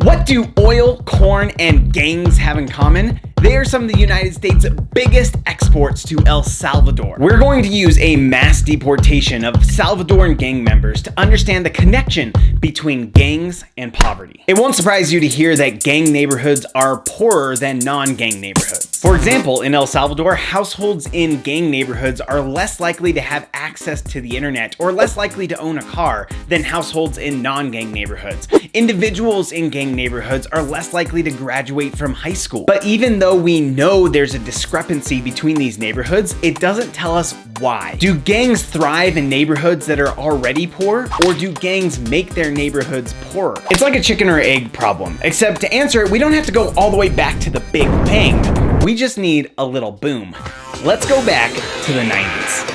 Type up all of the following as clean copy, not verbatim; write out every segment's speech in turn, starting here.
What do oil, corn, and gangs have in common? They are some of the United States' biggest exports to El Salvador. We're going to use a mass deportation of Salvadoran gang members to understand the connection between gangs and poverty. It won't surprise you to hear that gang neighborhoods are poorer than non-gang neighborhoods. For example, in El Salvador, households in gang neighborhoods are less likely to have access to the internet or less likely to own a car than households in non-gang neighborhoods. Individuals in gang neighborhoods are less likely to graduate from high school. But even though we know there's a discrepancy between these neighborhoods, it doesn't tell us why. Do gangs thrive in neighborhoods that are already poor, or do gangs make their neighborhoods poorer? It's like a chicken or egg problem, except to answer it, we don't have to go all the way back to the Big Bang. We just need a little boom. Let's go back to the 90s.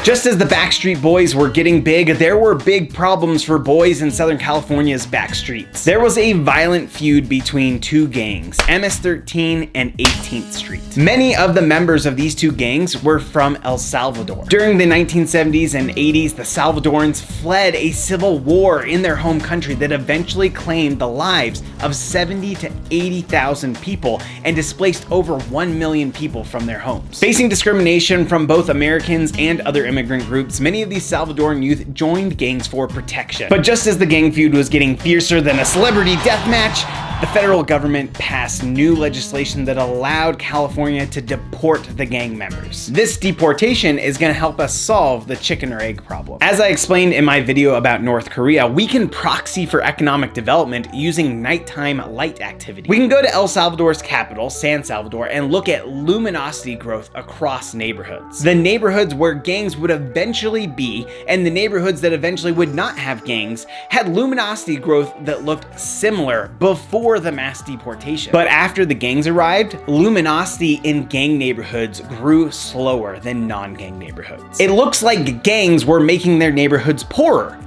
Just as the Backstreet Boys were getting big, there were big problems for boys in Southern California's back streets. There was a violent feud between two gangs, MS-13 and 18th Street. Many of the members of these two gangs were from El Salvador. During the 1970s and 80s, the Salvadorans fled a civil war in their home country that eventually claimed the lives of 70 to 80,000 people and displaced over 1 million people from their homes. Facing discrimination from both Americans and other immigrant groups, many of these Salvadoran youth joined gangs for protection. But just as the gang feud was getting fiercer than a celebrity death match, the federal government passed new legislation that allowed California to deport the gang members. This deportation is going to help us solve the chicken or egg problem. As I explained in my video about North Korea, we can proxy for economic development using nighttime light activity. We can go to El Salvador's capital, San Salvador, and look at luminosity growth across neighborhoods. The neighborhoods where gangs would eventually be, and the neighborhoods that eventually would not have gangs, had luminosity growth that looked similar before the mass deportation. But after the gangs arrived, luminosity in gang neighborhoods grew slower than non-gang neighborhoods. It looks like gangs were making their neighborhoods poorer.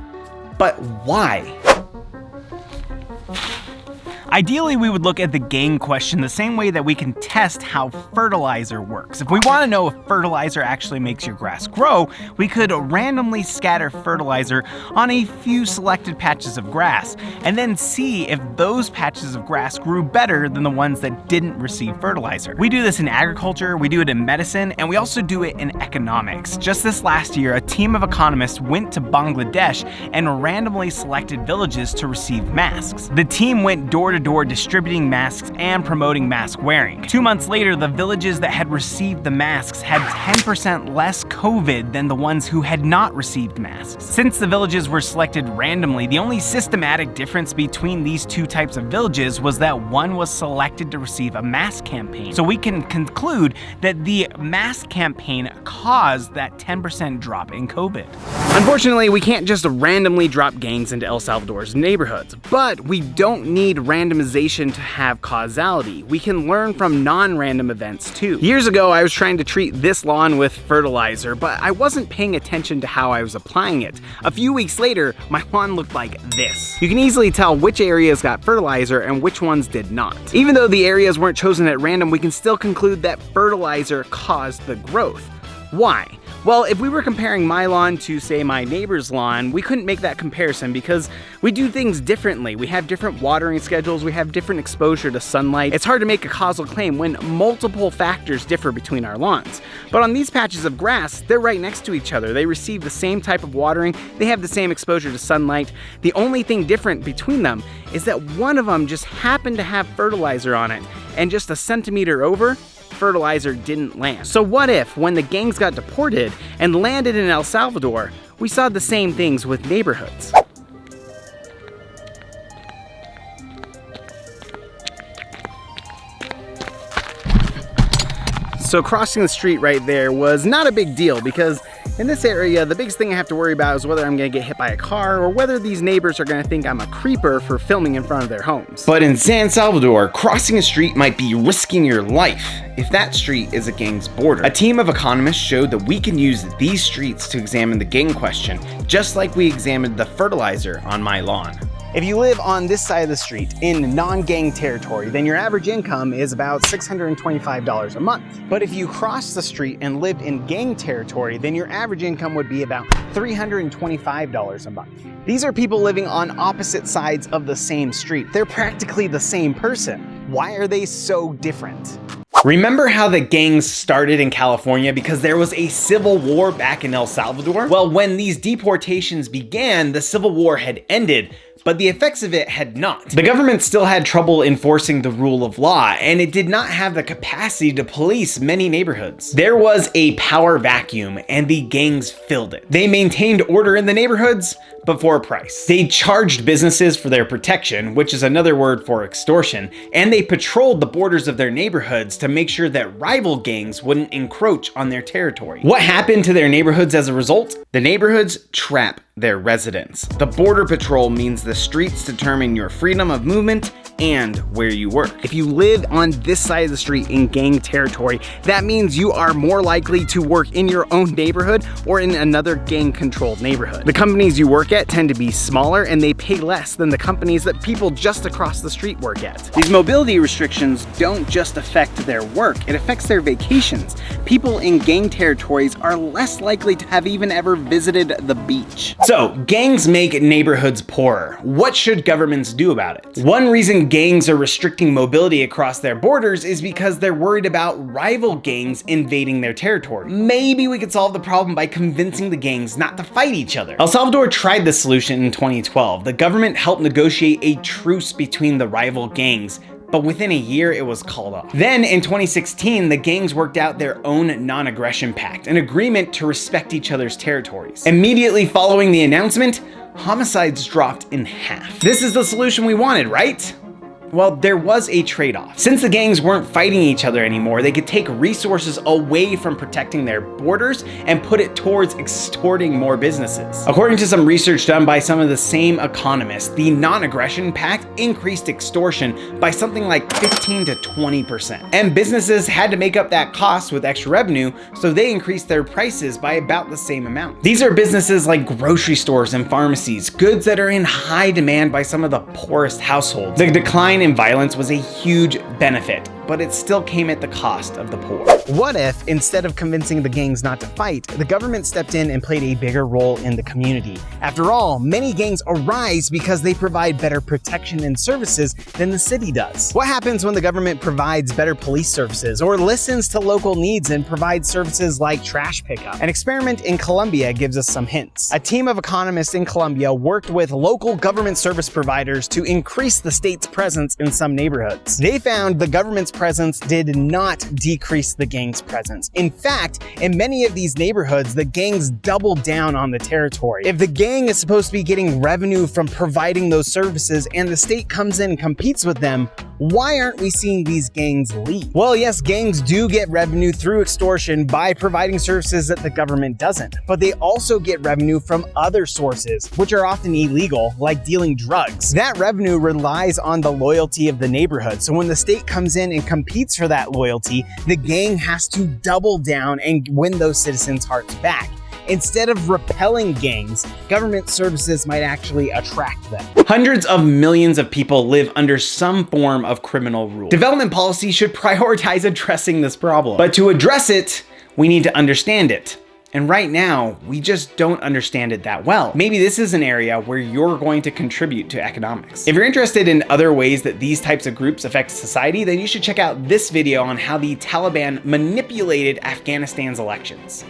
But why? Ideally, we would look at the gang question the same way that we can test how fertilizer works. If we want to know if fertilizer actually makes your grass grow, we could randomly scatter fertilizer on a few selected patches of grass, and then see if those patches of grass grew better than the ones that didn't receive fertilizer. We do this in agriculture, we do it in medicine, and we also do it in economics. Just this last year, a team of economists went to Bangladesh and randomly selected villages to receive masks. The team went door to door distributing masks and promoting mask wearing. 2 months later, the villages that had received the masks had 10% less COVID than the ones who had not received masks. Since the villages were selected randomly, the only systematic difference between these two types of villages was that one was selected to receive a mask campaign. So we can conclude that the mask campaign caused that 10% drop in COVID. Unfortunately, we can't just randomly drop gangs into El Salvador's neighborhoods, but we don't need randomization to have causality. We can learn from non-random events too. Years ago, I was trying to treat this lawn with fertilizer, but I wasn't paying attention to how I was applying it. A few weeks later, my lawn looked like this. You can easily tell which areas got fertilizer and which ones did not. Even though the areas weren't chosen at random, we can still conclude that fertilizer caused the growth. Why? Well, if we were comparing my lawn to, say, my neighbor's lawn, we couldn't make that comparison because we do things differently. We have different watering schedules, we have different exposure to sunlight. It's hard to make a causal claim when multiple factors differ between our lawns. But on these patches of grass, they're right next to each other. They receive the same type of watering, they have the same exposure to sunlight. The only thing different between them is that one of them just happened to have fertilizer on it, and just a centimeter over, fertilizer didn't land. So what if, when the gangs got deported and landed in El Salvador, we saw the same things with neighborhoods? So crossing the street right there was not a big deal because in this area, the biggest thing I have to worry about is whether I'm gonna get hit by a car or whether these neighbors are gonna think I'm a creeper for filming in front of their homes. But in San Salvador, crossing a street might be risking your life if that street is a gang's border. A team of economists showed that we can use these streets to examine the gang question, just like we examined the fertilizer on my lawn. If you live on this side of the street in non-gang territory, then your average income is about $625 a month. But if you cross the street and lived in gang territory, then your average income would be about $325 a month. These are people living on opposite sides of the same street. They're practically the same person. Why are they so different? Remember how the gangs started in California because there was a civil war back in El Salvador? Well, when these deportations began, the civil war had ended, but the effects of it had not. The government still had trouble enforcing the rule of law, and it did not have the capacity to police many neighborhoods. There was a power vacuum, and the gangs filled it. They maintained order in the neighborhoods, but for a price. They charged businesses for their protection, which is another word for extortion, and they patrolled the borders of their neighborhoods to make sure that rival gangs wouldn't encroach on their territory. What happened to their neighborhoods as a result? The neighborhoods trap their residents. The border patrol means the streets determine your freedom of movement and where you work. If you live on this side of the street in gang territory, that means you are more likely to work in your own neighborhood or in another gang-controlled neighborhood. The companies you work at tend to be smaller and they pay less than the companies that people just across the street work at. These mobility restrictions don't just affect their work, it affects their vacations. People in gang territories are less likely to have even ever visited the beach. So, gangs make neighborhoods poorer. What should governments do about it? One reason gangs are restricting mobility across their borders is because they're worried about rival gangs invading their territory. Maybe we could solve the problem by convincing the gangs not to fight each other. El Salvador tried this solution in 2012. The government helped negotiate a truce between the rival gangs, but within a year it was called off. Then in 2016, the gangs worked out their own non-aggression pact, an agreement to respect each other's territories. Immediately following the announcement, homicides dropped in half. This is the solution we wanted, right? Well, there was a trade-off. Since the gangs weren't fighting each other anymore, they could take resources away from protecting their borders and put it towards extorting more businesses. According to some research done by some of the same economists, the non-aggression pact increased extortion by something like 15 to 20%. And businesses had to make up that cost with extra revenue, so they increased their prices by about the same amount. These are businesses like grocery stores and pharmacies, goods that are in high demand by some of the poorest households. The decline in violence was a huge benefit, but it still came at the cost of the poor. What if, instead of convincing the gangs not to fight, the government stepped in and played a bigger role in the community? After all, many gangs arise because they provide better protection and services than the city does. What happens when the government provides better police services or listens to local needs and provides services like trash pickup? An experiment in Colombia gives us some hints. A team of economists in Colombia worked with local government service providers to increase the state's presence in some neighborhoods. They found the government's presence did not decrease the gang's presence. In fact, in many of these neighborhoods, the gangs doubled down on the territory. If the gang is supposed to be getting revenue from providing those services and the state comes in and competes with them, why aren't we seeing these gangs leave? Well, yes, gangs do get revenue through extortion by providing services that the government doesn't, but they also get revenue from other sources, which are often illegal, like dealing drugs. That revenue relies on the loyalty of the neighborhood, so when the state comes in and competes for that loyalty, the gang has to double down and win those citizens' hearts back. Instead of repelling gangs, government services might actually attract them. Hundreds of millions of people live under some form of criminal rule. Development policy should prioritize addressing this problem. But to address it, we need to understand it. And right now, we just don't understand it that well. Maybe this is an area where you're going to contribute to economics. If you're interested in other ways that these types of groups affect society, then you should check out this video on how the Taliban manipulated Afghanistan's elections.